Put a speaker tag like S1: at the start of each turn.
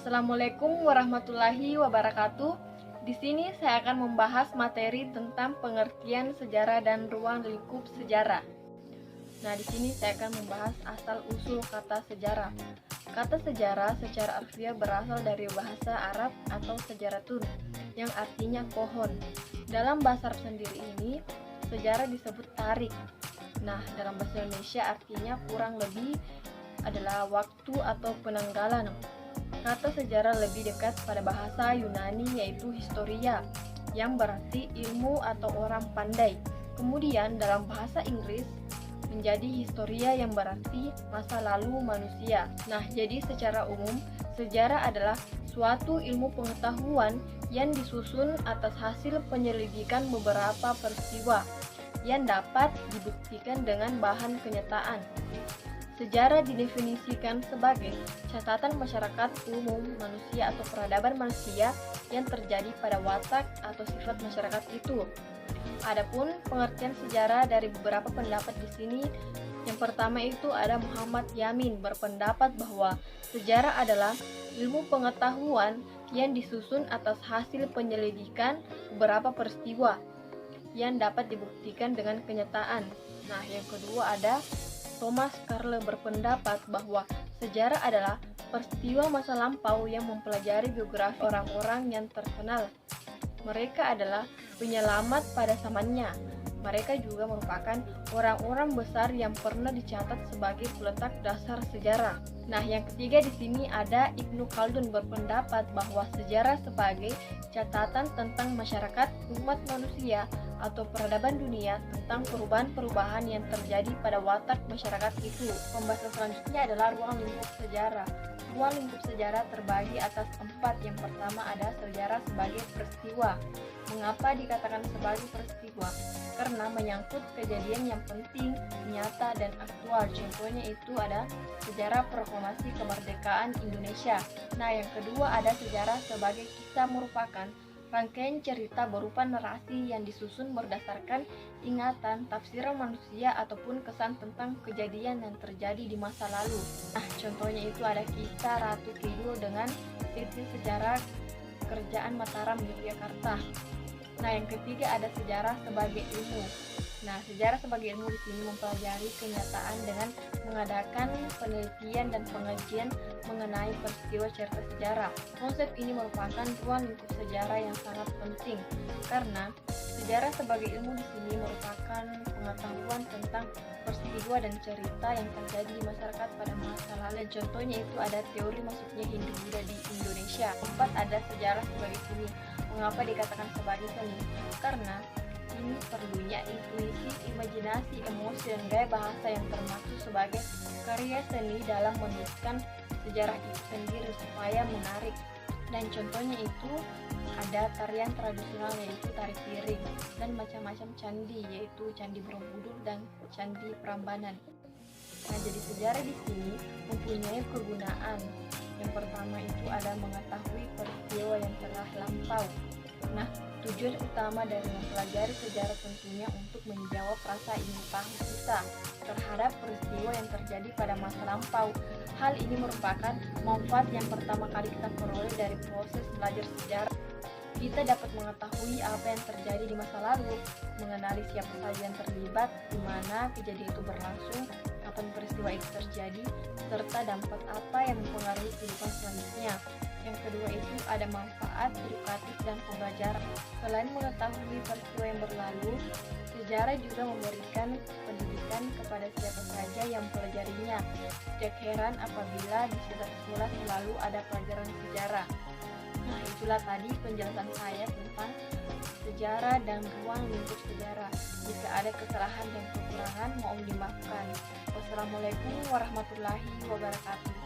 S1: Assalamualaikum warahmatullahi wabarakatuh. Di sini saya akan membahas materi tentang pengertian sejarah dan ruang lingkup sejarah. Nah, di sini saya akan membahas asal-usul kata sejarah. Kata sejarah secara harfiah berasal dari bahasa Arab atau sejaratun, yang artinya pohon. Dalam bahasa Arab sendiri ini, sejarah disebut tarik. Nah, dalam bahasa Indonesia artinya kurang lebih adalah waktu atau penanggalan. Kata sejarah lebih dekat pada bahasa Yunani yaitu historia, yang berarti ilmu atau orang pandai. Kemudian dalam bahasa Inggris menjadi historia yang berarti masa lalu manusia. Nah, jadi secara umum sejarah adalah suatu ilmu pengetahuan yang disusun atas hasil penyelidikan beberapa peristiwa yang dapat dibuktikan dengan bahan kenyataan. Sejarah didefinisikan sebagai catatan masyarakat umum manusia atau peradaban manusia yang terjadi pada watak atau sifat masyarakat itu. Adapun pengertian sejarah dari beberapa pendapat di sini, yang pertama itu ada Muhammad Yamin berpendapat bahwa sejarah adalah ilmu pengetahuan yang disusun atas hasil penyelidikan beberapa peristiwa yang dapat dibuktikan dengan kenyataan. Nah, yang kedua ada Thomas Carlyle berpendapat bahwa sejarah adalah peristiwa masa lampau yang mempelajari biografi orang-orang yang terkenal. Mereka adalah penyelamat pada zamannya. Mereka juga merupakan orang-orang besar yang pernah dicatat sebagai peletak dasar sejarah. Nah, yang ketiga di sini ada Ibnu Khaldun berpendapat bahwa sejarah sebagai catatan tentang masyarakat umat manusia atau peradaban dunia tentang perubahan-perubahan yang terjadi pada watak masyarakat itu. Pembahasan selanjutnya adalah ruang lingkup sejarah. Ruang lingkup sejarah terbagi atas 4. Yang pertama ada sejarah sebagai peristiwa. Mengapa dikatakan sebagai peristiwa? Karena menyangkut kejadian yang penting, nyata, dan aktual. Contohnya itu ada sejarah proklamasi kemerdekaan Indonesia. Nah, yang kedua ada sejarah sebagai kisah, merupakan rangkaian cerita berupa narasi yang disusun berdasarkan ingatan, tafsiran manusia, ataupun kesan tentang kejadian yang terjadi di masa lalu. Nah, contohnya itu ada kisah Ratu Kidul dengan sisi sejarah kerajaan Mataram, Yogyakarta. Nah, yang ketiga ada sejarah sebagai ilmu. Nah, sejarah sebagai ilmu di sini mempelajari kenyataan dengan mengadakan penelitian dan pengajian mengenai peristiwa cerita sejarah. Konsep ini merupakan ruang lingkup sejarah yang sangat penting karena sejarah sebagai ilmu di sini merupakan pengetahuan tentang peristiwa dan cerita yang terjadi di masyarakat pada masa lalu. Contohnya itu ada teori masuknya Hindu-Buddha di Indonesia. 4. Ada sejarah sebagai seni. Mengapa dikatakan sebagai seni? Karena ini perlunya intuisi, imajinasi, emosi, dan gaya bahasa yang termasuk sebagai karya seni dalam menuliskan sejarah itu sendiri supaya menarik. Dan contohnya itu ada tarian tradisional yaitu tari piring dan macam-macam candi yaitu Candi Borobudur dan Candi Prambanan. Nah, jadi sejarah di sini mempunyai kegunaan. Yang pertama itu ada mengetahui peristiwa yang telah lampau. Nah, tujuan utama dari mempelajari sejarah tentunya untuk menjawab rasa ingin tahu kita terhadap peristiwa yang terjadi pada masa lampau. Hal ini merupakan manfaat yang pertama kali kita peroleh dari proses belajar sejarah. Kita dapat mengetahui apa yang terjadi di masa lalu, mengenali siapa saja yang terlibat, di mana kejadian itu berlangsung, kapan peristiwa itu terjadi, serta dampak apa yang mempengaruhi kehidupan selanjutnya. Yang kedua itu ada manfaat edukatif dan pembelajaran. Selain mengetahui peristiwa yang berlalu, sejarah juga memberikan pendidikan kepada siapa saja yang mempelajarinya. Tidak heran apabila di sekolah selalu ada pelajaran sejarah. Nah, itulah tadi penjelasan saya tentang sejarah dan ruang lingkup sejarah. Jika ada kesalahan dan kekurangan, mohon dimaafkan. Wassalamualaikum warahmatullahi wabarakatuh.